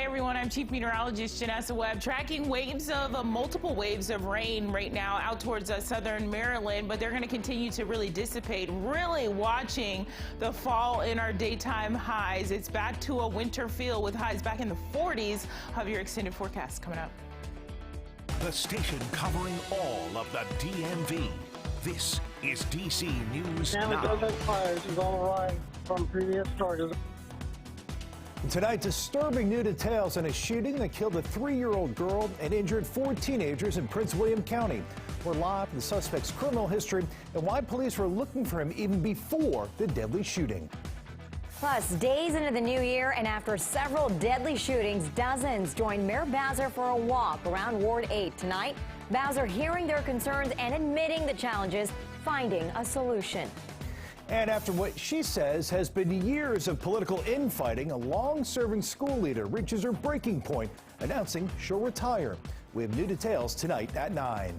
Hi, everyone. I'm Chief Meteorologist Janessa Webb. Tracking multiple waves of rain right now out towards southern Maryland, but they're going to continue to really dissipate. Really watching the fall in our daytime highs. It's back to a winter feel with highs back in the 40s. Have your extended forecast coming up. The station covering all of the DMV. This is DC News Now. Now fires is on the line from previous stories. Tonight, disturbing new details on a shooting that killed a 3-year-old girl and injured 4 teenagers in Prince William County. We're live with the suspect's criminal history and why police were looking for him even before the deadly shooting. Plus, days into the new year and after several deadly shootings, dozens joined Mayor Bowser for a walk around Ward 8 tonight. Bowser hearing their concerns and admitting the challenges, finding a solution. And after what she says has been years of political infighting, a long-serving school leader reaches her breaking point, announcing she'll retire. We have new details tonight at 9.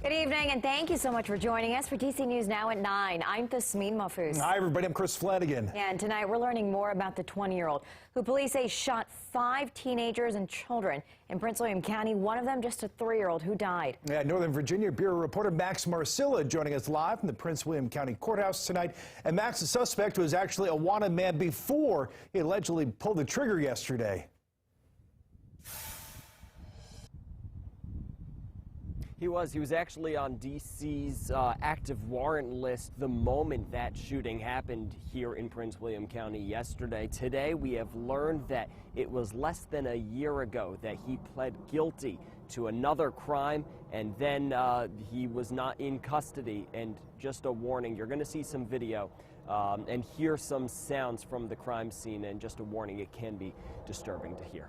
Good evening, and thank you so much for joining us for DC News Now at 9. I'm Tasmin Mahfouz. Hi, everybody. I'm Chris Flanagan. And tonight we're learning more about the 20-year-old who police say shot 5 teenagers and children in Prince William County, one of them just a 3-year-old who died. Yeah, Northern Virginia Bureau reporter Max Marcilla joining us live from the Prince William County Courthouse tonight. And Max, the suspect, was actually a wanted man before he allegedly pulled the trigger yesterday. He was actually on DC's active warrant list the moment that shooting happened here in Prince William County yesterday. Today, we have learned that it was less than a year ago that he pled guilty to another crime, and then he was not in custody. And just a warning, you're going to see some video and hear some sounds from the crime scene, and just a warning, it can be disturbing to hear.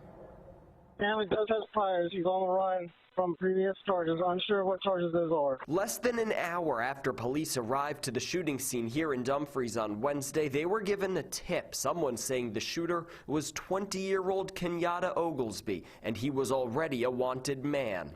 Family does have fires. He's on the run from previous charges. Unsure what charges those are. Less than an hour after police arrived to the shooting scene here in Dumfries on Wednesday, they were given a tip. Someone saying the shooter was 20-year-old Kenyatta Oglesby, and he was already a wanted man.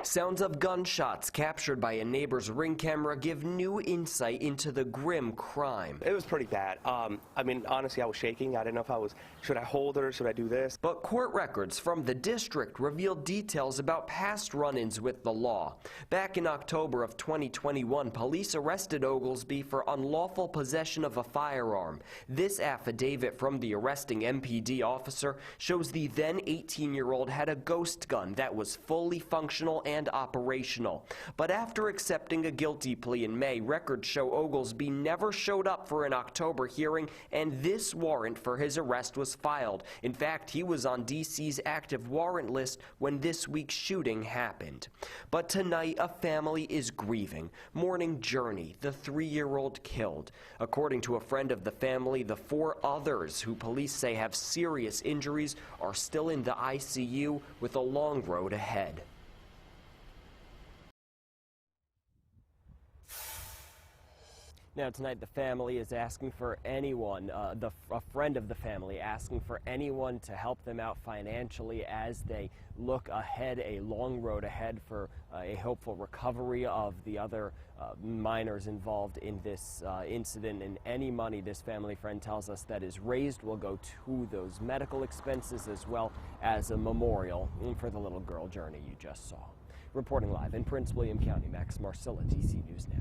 Sounds of gunshots captured by a neighbor's Ring camera give new insight into the grim crime. It was pretty bad. I mean, honestly, I was shaking. I didn't know if should I hold her, should I do this? But court records from the district revealed details about past run-ins with the law. Back in October of 2021, police arrested Oglesby for unlawful possession of a firearm. This affidavit from the arresting MPD officer shows the then 18-year-old had a ghost gun that was fully functional and operational. But after accepting a guilty plea in May, records show Oglesby never showed up for an October hearing, and this warrant for his arrest was filed. In fact, he was on DC's active warrant list when this week's shooting happened. But tonight, a family is grieving, mourning Journey, the 3-year-old killed. According to a friend of the family, the 4 others who police say have serious injuries are still in the ICU with a long road ahead. Now tonight the family is asking for anyone, a friend of the family asking for anyone to help them out financially as they look ahead, a long road ahead for a hopeful recovery of the other minors involved in this incident. And any money, this family friend tells us, that is raised will go to those medical expenses as well as a memorial for the little girl Journey you just saw. Reporting live in Prince William County, Max Marcilla, DC News Now.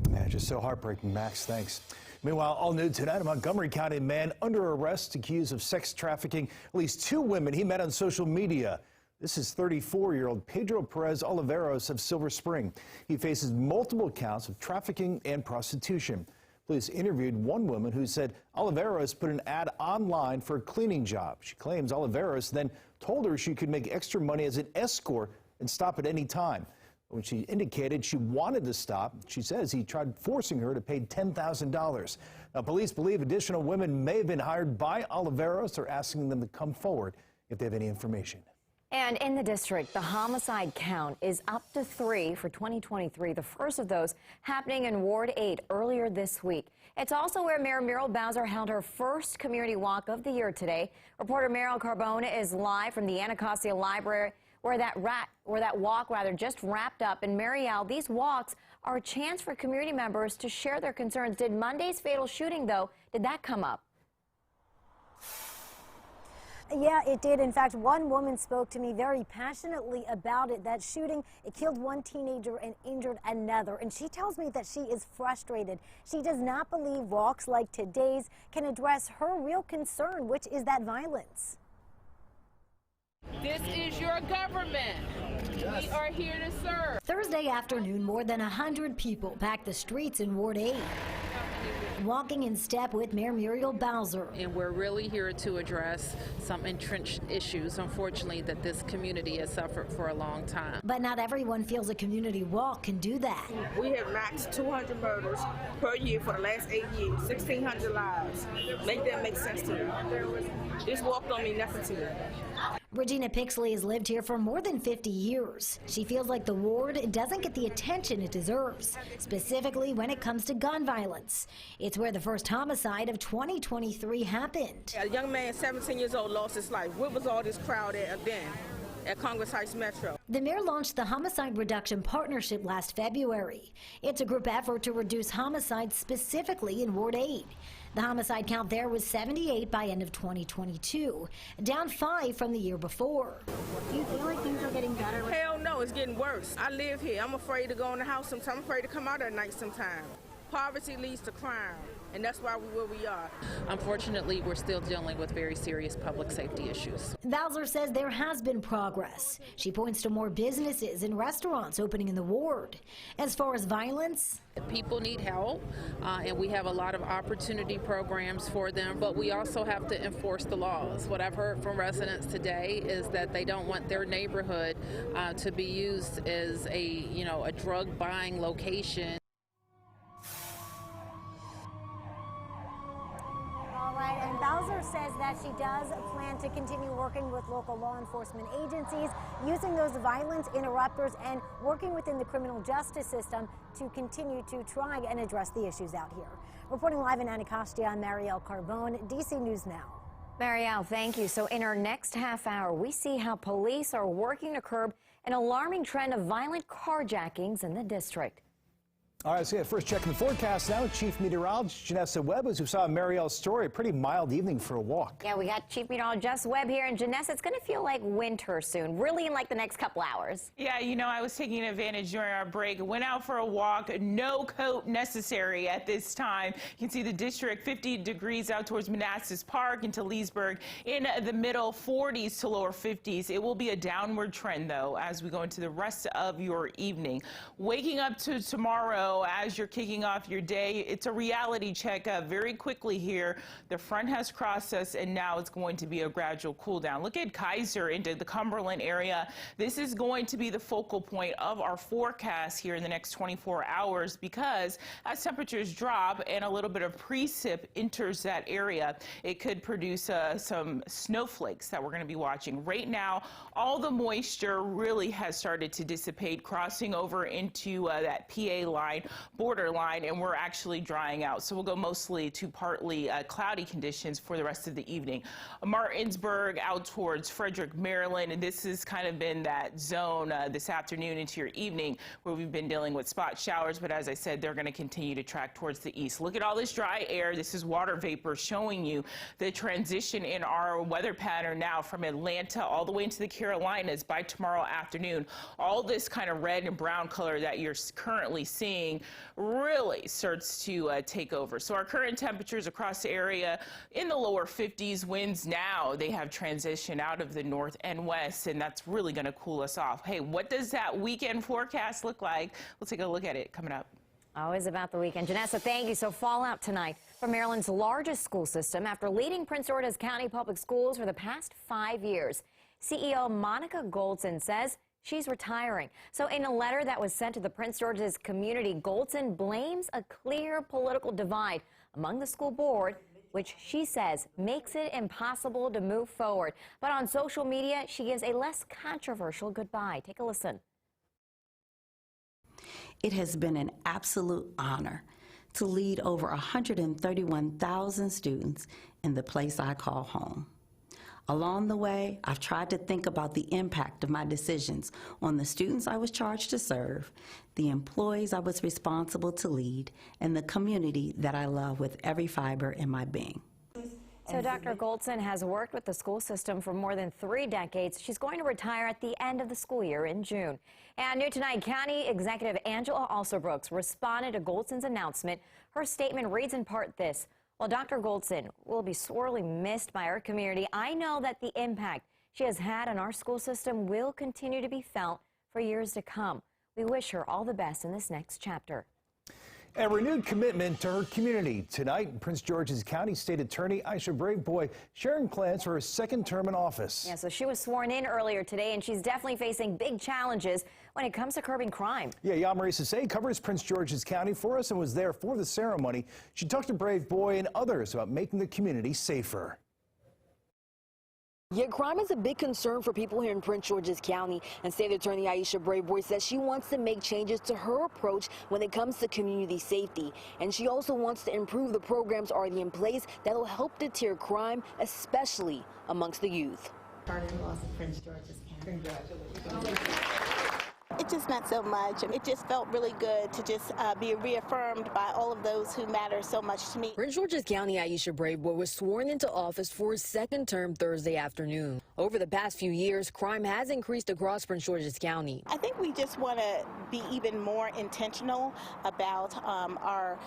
Yeah, just so heartbreaking, Max. Thanks. Meanwhile, all new tonight, a Montgomery County man under arrest accused of sex trafficking at least 2 women he met on social media. This is 34-year-old Pedro Perez Oliveros of Silver Spring. He faces multiple counts of trafficking and prostitution. Police interviewed one woman who said Oliveros put an ad online for a cleaning job. She claims Oliveros then told her she could make extra money as an escort and stop at any time. When she indicated she wanted to stop, she says he tried forcing her to pay $10,000. Now, police believe additional women may have been hired by Oliveros. They're asking them to come forward if they have any information. And in the district, the homicide count is up to 3 for 2023, the first of those happening in Ward 8 earlier this week. It's also where Mayor Muriel Bowser held her first community walk of the year today. Reporter Meryl Carbona is live from the Anacostia Library, where that walk just wrapped up. And Marielle, these walks are a chance for community members to share their concerns. Did Monday's fatal shooting, though, did that come up? Yeah, it did. In fact, one woman spoke to me very passionately about it. That shooting, it killed one teenager and injured another. And she tells me that she is frustrated. She does not believe walks like today's can address her real concern, which is that violence. This is your government. We are here to serve. Thursday afternoon, more than 100 people packed the streets in Ward 8. Walking in step with Mayor Muriel Bowser. And we're really here to address some entrenched issues, unfortunately, that this community has suffered for a long time. But not everyone feels a community walk can do that. We have maxed 200 murders per year for the last 8 years, 1,600 lives. Make that make sense to me. This walk don't mean nothing to me. Regina Pixley has lived here for more than 50 years. She feels like the ward doesn't get the attention it deserves, specifically when it comes to gun violence. It's where the first homicide of 2023 happened. A young man, 17 years old, lost his life. Where was all this crowd at then? At Congress Heights Metro. The mayor launched the Homicide Reduction Partnership last February. It's a group effort to reduce homicides specifically in Ward 8. The homicide count there was 78 by end of 2022, down 5 from the year before. Do you feel like things are getting better? Hell no, it's getting worse. I live here. I'm afraid to go in the house sometimes. I'm afraid to come out at night sometimes. Poverty leads to crime, and that's why we're where we are. Unfortunately, we're still dealing with very serious public safety issues. Bowser says there has been progress. She points to more businesses and restaurants opening in the ward. As far as violence, People need help, and we have a lot of opportunity programs for them, but we also have to enforce the laws. What I've heard from residents today is that they don't want their neighborhood to be used as a drug buying location. and Bowser says that she does plan to continue working with local law enforcement agencies, using those violence interrupters and working within the criminal justice system to continue to try and address the issues out here. Reporting live in Anacostia, I'm Marielle Carbone, DC News Now. Marielle, thank you. So in our next half hour, we see how police are working to curb an alarming trend of violent carjackings in the district. All right, so yeah, first checking the forecast now. Chief Meteorologist Janessa Webb, as we saw in Marielle's story, a pretty mild evening for a walk. Yeah, we got Chief Meteorologist Webb here, and Janessa, it's going to feel like winter soon, really in like the next couple hours. Yeah, I was taking advantage during our break. Went out for a walk, no coat necessary at this time. You can see the district 50 degrees out towards Manassas Park into Leesburg, in the middle 40s to lower 50s. It will be a downward trend, though, as we go into the rest of your evening. Waking up to tomorrow, as you're kicking off your day, it's a reality check very quickly here. The front has crossed us, and now it's going to be a gradual cool down. Look at Kaiser into the Cumberland area. This is going to be the focal point of our forecast here in the next 24 hours because as temperatures drop and a little bit of precip enters that area, it could produce some snowflakes that we're going to be watching. Right now, all the moisture really has started to dissipate, crossing over into that PA line, borderline, and we're actually drying out. So we'll go mostly to partly cloudy conditions for the rest of the evening. Martinsburg out towards Frederick, Maryland, and this has kind of been that zone this afternoon into your evening where we've been dealing with spot showers, but as I said, they're going to continue to track towards the east. Look at all this dry air. This is water vapor showing you the transition in our weather pattern now from Atlanta all the way into the Carolinas by tomorrow afternoon. All this kind of red and brown color that you're currently seeing really starts to take over. So our current temperatures across the area in the lower 50s. Winds now, they have transitioned out of the north and west, and that's really going to cool us off. Hey, what does that weekend forecast look like? We'll take a look at it coming up. Always about the weekend. Janessa, thank you. So fallout tonight from Maryland's largest school system after leading Prince George's County Public Schools for the past 5 years. CEO Monica Goldson says she's retiring. So in a letter that was sent to the Prince George's community, Goldson blames a clear political divide among the school board, which she says makes it impossible to move forward. But on social media, she gives a less controversial goodbye. Take a listen. It has been an absolute honor to lead over 131,000 students in the place I call home. Along the way, I've tried to think about the impact of my decisions on the students I was charged to serve, the employees I was responsible to lead, and the community that I love with every fiber in my being. So Dr. Goldson has worked with the school system for more than 3 decades. She's going to retire at the end of the school year in June. And new tonight, County Executive Angela Alsobrooks responded to Goldson's announcement. Her statement reads in part this: "While Dr. Goldson will be sorely missed by our community, I know that the impact she has had on our school system will continue to be felt for years to come. We wish her all the best in this next chapter." A renewed commitment to her community. Tonight, Prince George's County State Attorney Aisha Braveboy sharing plans for her second term in office. Yeah, so she was sworn in earlier today, and she's definitely facing big challenges when it comes to curbing crime. Yeah, Yamari Sase covers Prince George's County for us and was there for the ceremony. She talked to Braveboy and others about making the community safer. Yeah, crime is a big concern for people here in Prince George's County, and State Attorney Aisha Braveboy says she wants to make changes to her approach when it comes to community safety. And she also wants to improve the programs already in place that will help deter crime, especially amongst the youth. Congratulations. It just meant so much. It just felt really good to just be reaffirmed by all of those who matter so much to me. Prince George's County Aisha Braveboy was sworn into office for his second term Thursday afternoon. Over the past few years, crime has increased across Prince George's County. I think we just want to be even more intentional about our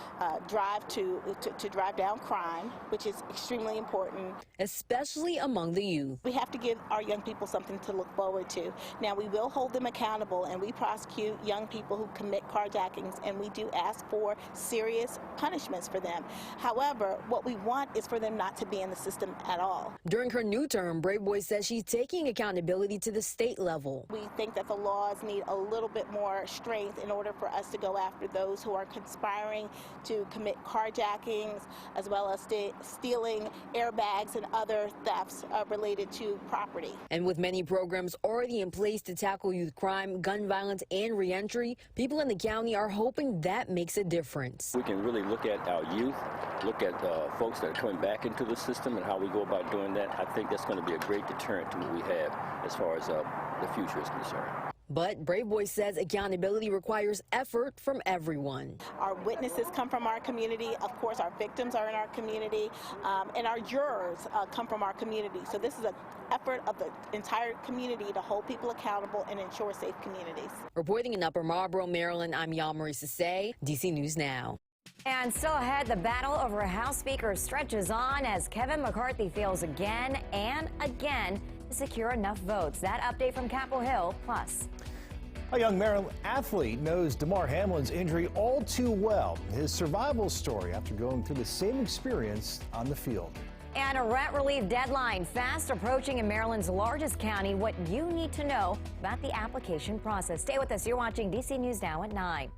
drive to drive down crime, which is extremely important. Especially among the youth. We have to give our young people something to look forward to. Now, we will hold them accountable, and we prosecute young people who commit carjackings, and we do ask for serious punishments for them. However, what we want is for them not to be in the system at all. During her new term, Braveboy says she's taking accountability to the state level. We think that the laws need a little bit more strength in order for us to go after those who are conspiring to commit carjackings, as well as stealing airbags and other thefts related to property. And with many programs already in place to tackle youth crime, gun violence, and reentry, people in the county are hoping that makes a difference. We can really look at our youth, look at folks that are coming back into the system and how we go about doing that. I think that's going to be a great deterrent to what we have as far as the future is concerned. But Braveboy says accountability requires effort from everyone. Our witnesses come from our community. Of course, our victims are in our community, and our jurors come from our community. So this is an effort of the entire community to hold people accountable and ensure safe communities. Reporting in Upper Marlboro, Maryland, I'm Yamari Sase, DC News Now. And still ahead, the battle over House Speaker stretches on as Kevin McCarthy fails again and again to secure enough votes. That update from Capitol Hill. Plus, a young Maryland athlete knows Damar Hamlin's injury all too well. His survival story after going through the same experience on the field. And a rent relief deadline fast approaching in Maryland's largest county. What you need to know about the application process. Stay with us. You're watching DC News Now at 9.